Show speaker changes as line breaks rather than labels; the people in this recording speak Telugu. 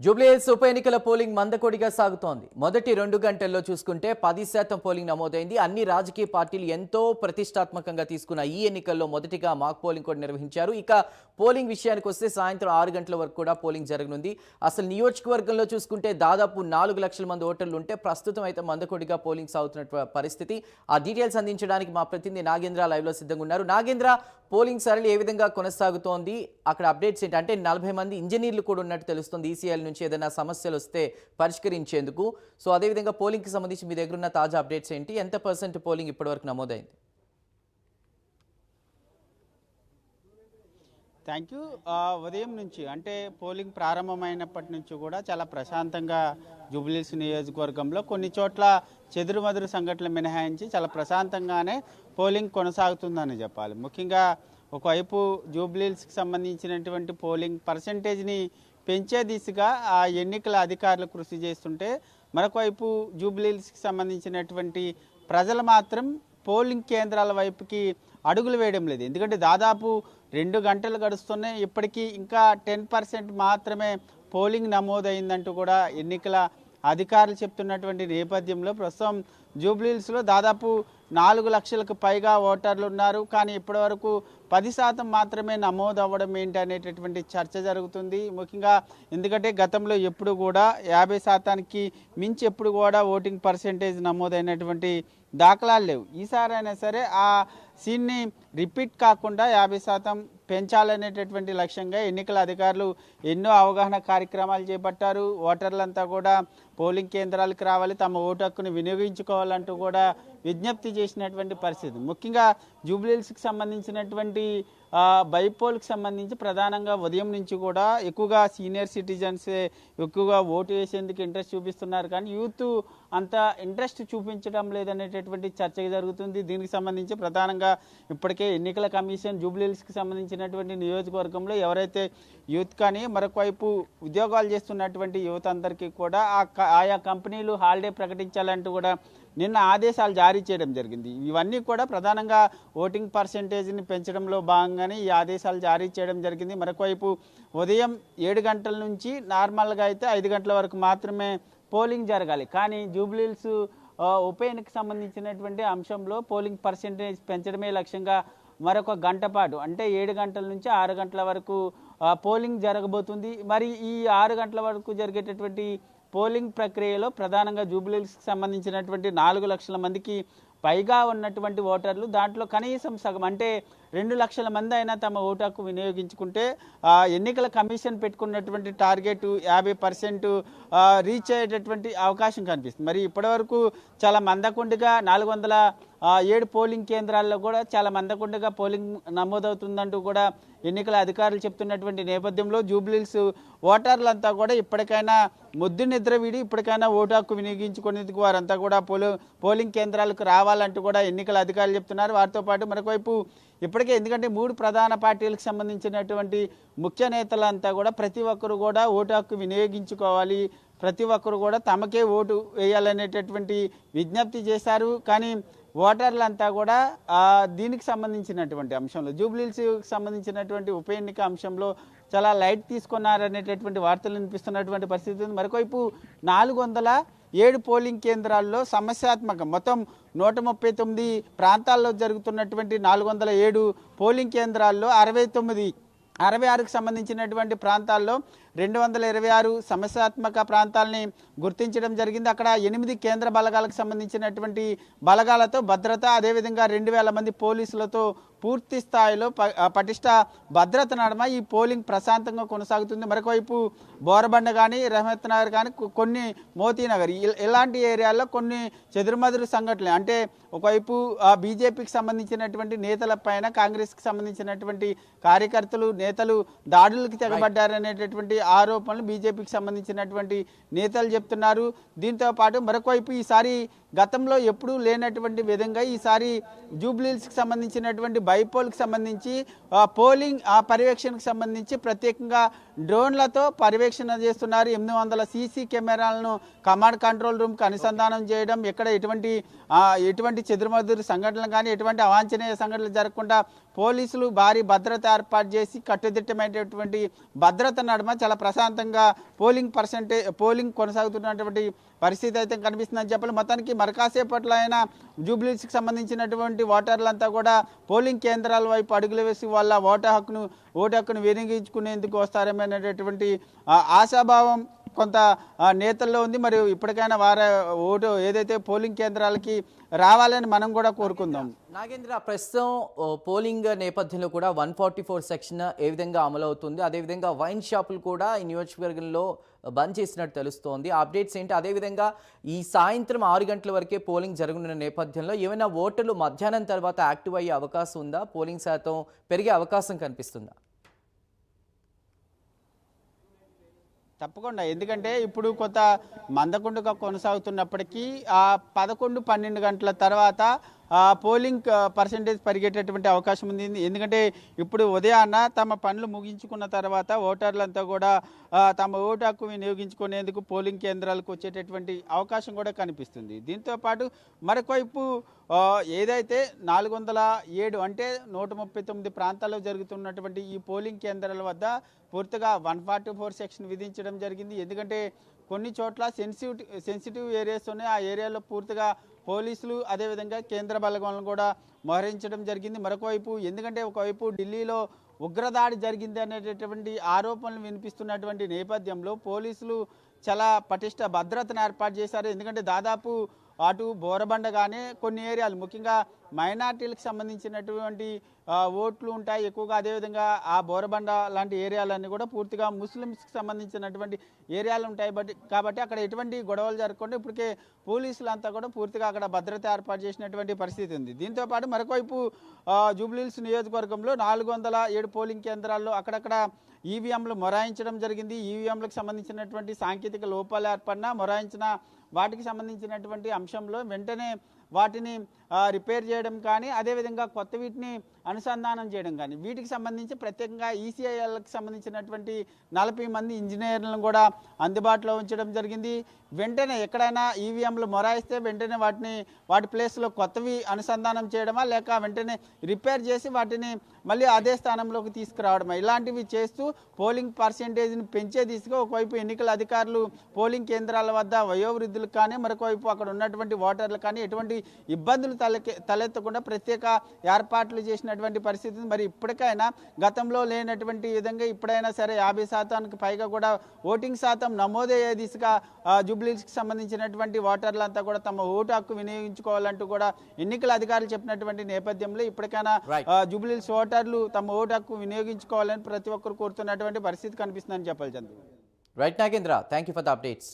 జూబ్లీహిల్స్ ఉప ఎన్నికల పోలింగ్ మందకొడిగా సాగుతోంది. మొదటి 2 గంటల్లో చూసుకుంటే 10% పోలింగ్ నమోదైంది. అన్ని రాజకీయ పార్టీలు ఎంతో ప్రతిష్టాత్మకంగా తీసుకున్న ఈ ఎన్నికల్లో మొదటిగా మాక్ పోలింగ్ కూడా నిర్వహించారు. ఇక పోలింగ్ విషయానికి వస్తే సాయంత్రం 6 గంటల వరకు కూడా పోలింగ్ జరగనుంది. అసలు నియోజకవర్గంలో చూసుకుంటే దాదాపు 4 లక్షల మంది ఓటర్లు ఉంటే ప్రస్తుతం అయితే మందకొడిగా పోలింగ్ సాగుతున్న పరిస్థితి. ఆ డీటెయిల్స్ అందించడానికి మా ప్రతినిధి నాగేంద్ర లైవ్లో సిద్ధంగా ఉన్నారు. నాగేంద్ర, పోలింగ్ సరళి ఏ విధంగా కొనసాగుతోంది? అక్కడ అప్డేట్స్ ఏంటి? అంటే 40 మంది ఇంజనీర్లు కూడా ఉన్నట్టు తెలుస్తుంది ఈసీఎల్ నుంచి ఏదైనా సమస్యలు వస్తే పరిష్కరించేందుకు. సో అదేవిధంగా పోలింగ్కి సంబంధించి మీ దగ్గర ఉన్న తాజా అప్డేట్స్ ఏంటి? ఎంత పర్సెంట్ పోలింగ్ ఇప్పటివరకు నమోదైంది?
Thank you. ఉదయం నుంచి అంటే పోలింగ్ ప్రారంభమైనప్పటి నుంచి కూడా చాలా ప్రశాంతంగా జూబ్లీహిల్స్ నియోజకవర్గంలో కొన్ని చోట్ల చెదురుమదురు సంఘటనలు మినహాయించి చాలా ప్రశాంతంగానే పోలింగ్ కొనసాగుతుందని చెప్పాలి. ముఖ్యంగా ఒకవైపు జూబ్లీహిల్స్కి సంబంధించినటువంటి పోలింగ్ పర్సంటేజ్ని పెంచే దిశగా ఆ ఎన్నికల అధికారులు కృషి చేస్తుంటే, మరొకవైపు జూబ్లీహిల్స్కి సంబంధించినటువంటి ప్రజలు మాత్రం పోలింగ్ కేంద్రాల వైపుకి అడుగులు వేయడం లేదు. ఎందుకంటే దాదాపు 2 గంటలు గడుస్తున్నాయి, ఇప్పటికీ ఇంకా 10% మాత్రమే పోలింగ్ నమోదైందంటూ కూడా ఎన్నికల అధికారులు చెప్తున్నటువంటి నేపథ్యంలో ప్రస్తుతం జూబ్లీహిల్స్లో దాదాపు 4 లక్షలకు పైగా ఓటర్లు ఉన్నారు. కానీ ఇప్పటివరకు 10% మాత్రమే నమోదు అవ్వడం ఏంటి అనేటటువంటి చర్చ జరుగుతుంది. ముఖ్యంగా ఎందుకంటే గతంలో ఎప్పుడు కూడా 50%కి మించి ఎప్పుడు కూడా ఓటింగ్ పర్సెంటేజ్ నమోదైనటువంటి దాఖలాలు లేవు. ఈసారైనా సరే ఆ సీన్ని రిపీట్ కాకుండా 50% పెంచాలనేటటువంటి లక్ష్యంగా ఎన్నికల అధికారులు ఎన్నో అవగాహన కార్యక్రమాలు చేపట్టారు. ఓటర్లంతా కూడా పోలింగ్ కేంద్రాలకు రావాలి, తమ ఓటు హక్కును వినియోగించుకోవాలంటూ కూడా విజ్ఞప్తి చేసినటువంటి పరిస్థితి. ముఖ్యంగా జూబ్లీహిల్స్కి సంబంధించినటువంటి బైపోల్కి సంబంధించి ప్రధానంగా ఉదయం నుంచి కూడా ఎక్కువగా సీనియర్ సిటిజన్సే ఎక్కువగా ఓటు వేసేందుకు ఇంట్రెస్ట్ చూపిస్తున్నారు. కానీ యూత్ అంత ఇంట్రెస్ట్ చూపించడం లేదనేటటువంటి చర్చ జరుగుతుంది. దీనికి సంబంధించి ప్రధానంగా ఇప్పటికే ఎన్నికల కమిషన్ జూబ్లీహిల్స్కి సంబంధించినటువంటి నియోజకవర్గంలో ఎవరైతే యూత్ కానీ మరొకవైపు ఉద్యోగాలు చేస్తున్నటువంటి యువత అందరికీ కూడా ఆయా కంపెనీలు హాలిడే ప్రకటించాలంటూ కూడా నిన్న ఆదేశాలు జారీ చేయడం జరిగింది. ఇవన్నీ కూడా ప్రధానంగా ఓటింగ్ పర్సెంటేజ్ని పెంచడంలో భాగంగానే ఈ ఆదేశాలు జారీ చేయడం జరిగింది. మరొకవైపు ఉదయం 7 గంటల నుంచి నార్మల్గా అయితే 5 గంటల వరకు మాత్రమే పోలింగ్ జరగాలి. కానీ జూబ్లీహిల్స్ ఉప ఎన్నికకు సంబంధించినటువంటి అంశంలో పోలింగ్ పర్సెంటేజ్ పెంచడమే లక్ష్యంగా మరొక గంట పాటు అంటే 7 గంటల నుంచి 6 గంటల వరకు పోలింగ్ జరగబోతుంది. మరి ఈ 6 గంటల వరకు జరిగేటటువంటి పోలింగ్ ప్రక్రియలో ప్రధానంగా జూబ్లీహిల్స్కి సంబంధించినటువంటి 4 లక్షల మందికి పైగా ఉన్నటువంటి ఓటర్లు, దాంట్లో కనీసం సగం అంటే 2 లక్షల మంది అయినా తమ ఓటు హక్కు వినియోగించుకుంటే ఎన్నికల కమిషన్ పెట్టుకున్నటువంటి టార్గెట్ 50% రీచ్ అయ్యేటటువంటి అవకాశం కనిపిస్తుంది. మరి ఇప్పటివరకు చాలా మందకొండగా 407 పోలింగ్ కేంద్రాల్లో కూడా చాలా మందకొండగా పోలింగ్ నమోదవుతుందంటూ కూడా ఎన్నికల అధికారులు చెప్తున్నటువంటి నేపథ్యంలో జూబ్లీహిల్స్ ఓటర్లంతా కూడా ఇప్పటికైనా ముద్దు నిద్ర వీడి ఇప్పటికైనా ఓటు హక్కు వినియోగించుకునేందుకు వారంతా కూడా పోలింగ్ కేంద్రాలకు రావాలంటూ కూడా ఎన్నికల అధికారులు చెప్తున్నారు. వారితో పాటు మరొకవైపు ఇప్పటికే ఎందుకంటే 3 ప్రధాన పార్టీలకు సంబంధించినటువంటి ముఖ్య నేతలంతా కూడా ప్రతి ఒక్కరు కూడా ఓటు హక్కు వినియోగించుకోవాలి, ప్రతి ఒక్కరు కూడా తమకే ఓటు వేయాలనేటటువంటి విజ్ఞప్తి చేశారు. కానీ ఓటర్లంతా కూడా దీనికి సంబంధించినటువంటి అంశంలో జూబ్లీహిల్స్కి సంబంధించినటువంటి ఉప ఎన్నిక అంశంలో చాలా లైట్ తీసుకున్నారనేటటువంటి వార్తలు వినిపిస్తున్నటువంటి పరిస్థితి ఉంది. మరొకవైపు 407 పోలింగ్ కేంద్రాల్లో సమస్యాత్మక మొత్తం 139 ప్రాంతాల్లో జరుగుతున్నటువంటి 407 పోలింగ్ కేంద్రాల్లో 66కు సంబంధించినటువంటి ప్రాంతాల్లో 226 సమస్యాత్మక ప్రాంతాలని గుర్తించడం జరిగింది. అక్కడ 8 కేంద్ర బలగాలకు సంబంధించినటువంటి బలగాలతో భద్రత, అదేవిధంగా 2000 మంది పోలీసులతో పూర్తి స్థాయిలో పటిష్ట భద్రత నడమ ఈ పోలింగ్ ప్రశాంతంగా కొనసాగుతుంది. మరొకవైపు బోరబండ కానీ, రహమత్ నగర్ కానీ, కొన్ని మోతీనగర్ ఇలాంటి ఏరియాల్లో కొన్ని చెదురుమదురు సంఘటనలు అంటే ఒకవైపు బీజేపీకి సంబంధించినటువంటి నేతల పైన కాంగ్రెస్కి సంబంధించినటువంటి కార్యకర్తలు నేతలు దాడులకు తెగబడ్డారనేటటువంటి ఆరోపణలు బీజేపీకి సంబంధించినటువంటి నేతలు చెప్తున్నారు. దీంతో పాటు మరొకవైపు ఈసారి గతంలో ఎప్పుడూ లేనటువంటి విధంగా ఈసారి జూబ్లీహిల్స్కి సంబంధించినటువంటి బైపోల్కి సంబంధించి పోలింగ్ పర్యవేక్షణకు సంబంధించి ప్రత్యేకంగా డ్రోన్లతో పర్యవేక్షణ చేస్తున్నారు. 800 సీసీ కెమెరాలను కమాండ్ కంట్రోల్ రూమ్కి అనుసంధానం చేయడం, ఎక్కడ ఎటువంటి చెదురుమదురు సంఘటనలు కానీ ఎటువంటి అవాంఛనీయ సంఘటనలు జరగకుండా పోలీసులు భారీ భద్రత ఏర్పాటు చేసి కట్టుదిట్టమైనటువంటి భద్రత నడుమ చాలా ప్రశాంతంగా పోలింగ్ కొనసాగుతున్నటువంటి పరిస్థితి అయితే కనిపిస్తుందని చెప్పాలి. మొత్తానికి మరికాసేపట్లో అయినా జూబ్లీస్కి సంబంధించినటువంటి ఓటర్లంతా కూడా పోలింగ్ కేంద్రాల వైపు అడుగులు వేసి వాళ్ళ ఓటు హక్కును వినియోగించుకునేందుకు వస్తారేమనేటటువంటి ఆశాభావం కొంత నేతల్లో ఉంది. మరియు ఇప్పటికైనా ఓటు ఏదైతే పోలింగ్ కేంద్రాలకి రావాలని మనం కూడా కోరుకుందాం.
నాగేంద్ర, ప్రస్తుతం పోలింగ్ నేపథ్యంలో కూడా 144 సెక్షన్ ఏ విధంగా అమలు అవుతుంది, అదేవిధంగా వైన్ షాపులు కూడా ఈ నియోజకవర్గంలో బంద్ చేసినట్టు తెలుస్తోంది. అప్డేట్స్ ఏంటి? అదేవిధంగా ఈ సాయంత్రం 6 గంటల వరకే పోలింగ్ జరగనున్న నేపథ్యంలో ఏమైనా ఓటర్లు మధ్యాహ్నం తర్వాత యాక్టివ్ అయ్యే అవకాశం ఉందా? పోలింగ్ శాతం పెరిగే అవకాశం కనిపిస్తుందా?
తప్పకుండా, ఎందుకంటే ఇప్పుడు కొంత మందకొండగా కొనసాగుతున్నప్పటికీ 11-12 గంటల తర్వాత పోలింగ్ పర్సెంటేజ్ పెరిగేటటువంటి అవకాశం ఉంది. ఎందుకంటే ఇప్పుడు ఉదయాన్న తమ పనులు ముగించుకున్న తర్వాత ఓటర్లంతా కూడా తమ ఓటు హక్కు వినియోగించుకునేందుకు పోలింగ్ కేంద్రాలకు వచ్చేటటువంటి అవకాశం కూడా కనిపిస్తుంది. దీంతోపాటు మరొకవైపు ఏదైతే 407 అంటే 139 ప్రాంతాల్లో జరుగుతున్నటువంటి ఈ పోలింగ్ కేంద్రాల వద్ద పూర్తిగా 144 సెక్షన్ విధించడం జరిగింది. ఎందుకంటే కొన్ని చోట్ల సెన్సిటివ్ ఏరియాస్ ఉన్నాయి. ఆ ఏరియాలో పూర్తిగా పోలీసులు అదేవిధంగా కేంద్ర బలగాలను కూడా మోహరించడం జరిగింది. మరొకవైపు ఎందుకంటే ఒకవైపు ఢిల్లీలో ఉగ్రదాడి జరిగింది అనేటటువంటి ఆరోపణలు వినిపిస్తున్నటువంటి నేపథ్యంలో పోలీసులు చాలా పటిష్ట భద్రతను ఏర్పాటు చేశారు. ఎందుకంటే దాదాపు అటు బోరబండ కానీ కొన్ని ఏరియాలు ముఖ్యంగా మైనార్టీలకు సంబంధించినటువంటి ఓట్లు ఉంటాయి ఎక్కువగా. అదేవిధంగా ఆ బోరబండ లాంటి ఏరియాలన్నీ కూడా పూర్తిగా ముస్లిమ్స్కి సంబంధించినటువంటి ఏరియాలు ఉంటాయి. కాబట్టి అక్కడ ఎటువంటి గొడవలు జరగకుండా ఇప్పటికే పోలీసులంతా కూడా పూర్తిగా అక్కడ భద్రత ఏర్పాటు చేసినటువంటి పరిస్థితి ఉంది. దీంతోపాటు మరొకవైపు జూబ్లీహిల్స్ నియోజకవర్గంలో 407 పోలింగ్ కేంద్రాల్లో అక్కడక్కడ ఈవీఎంలు మొరాయించడం జరిగింది. ఈవీఎంలకు సంబంధించినటువంటి సాంకేతిక లోపాలు ఏర్పడినా మొరాయించిన వాటికి సంబంధించినటువంటి అంశంలో వెంటనే వాటిని రిపేర్ చేయడం కానీ అదేవిధంగా కొత్త వీటిని అనుసంధానం చేయడం కానీ వీటికి సంబంధించి ప్రత్యేకంగా ఈసీఐఎల్కి సంబంధించినటువంటి 40 మంది ఇంజనీర్లను కూడా అందుబాటులో ఉంచడం జరిగింది. వెంటనే ఎక్కడైనా ఈవీఎంలు మొరాయిస్తే వెంటనే వాటి ప్లేస్లో కొత్తవి అనుసంధానం చేయడమా లేక వెంటనే రిపేర్ చేసి వాటిని మళ్ళీ అదే స్థానంలోకి తీసుకురావడమా ఇలాంటివి చేస్తూ పోలింగ్ పర్సెంటేజ్ని పెంచే దిశగా ఒకవైపు ఎన్నికల అధికారులు పోలింగ్ కేంద్రాల వద్ద వయోవృద్ధులకు కానీ మరొకవైపు అక్కడ ఉన్నటువంటి ఓటర్లకు కానీ ఎటువంటి ఇబ్బందులు తలెత్తకుండా ప్రత్యేక ఏర్పాట్లు చేసినటువంటి పరిస్థితి. మరి ఇప్పటికైనా గతంలో లేనటువంటి విధంగా ఇప్పుడైనా సరే 50% పైగా కూడా ఓటింగ్ శాతం నమోదయ్యే దిశగా జూబ్లీహిల్స్కి సంబంధించినటువంటి ఓటర్లంతా కూడా తమ ఓటు హక్కు వినియోగించుకోవాలంటూ కూడా ఎన్నికల అధికారులు చెప్పినటువంటి నేపథ్యంలో ఇప్పటికైనా జూబ్లీహిల్స్ ఓటర్లు తమ ఓటు హక్కు వినియోగించుకోవాలని ప్రతి ఒక్కరు కోరుతున్నటువంటి పరిస్థితి కనిపిస్తుందని చెప్పాలి. Chandru.
Right Nagendra, thank you for the updates.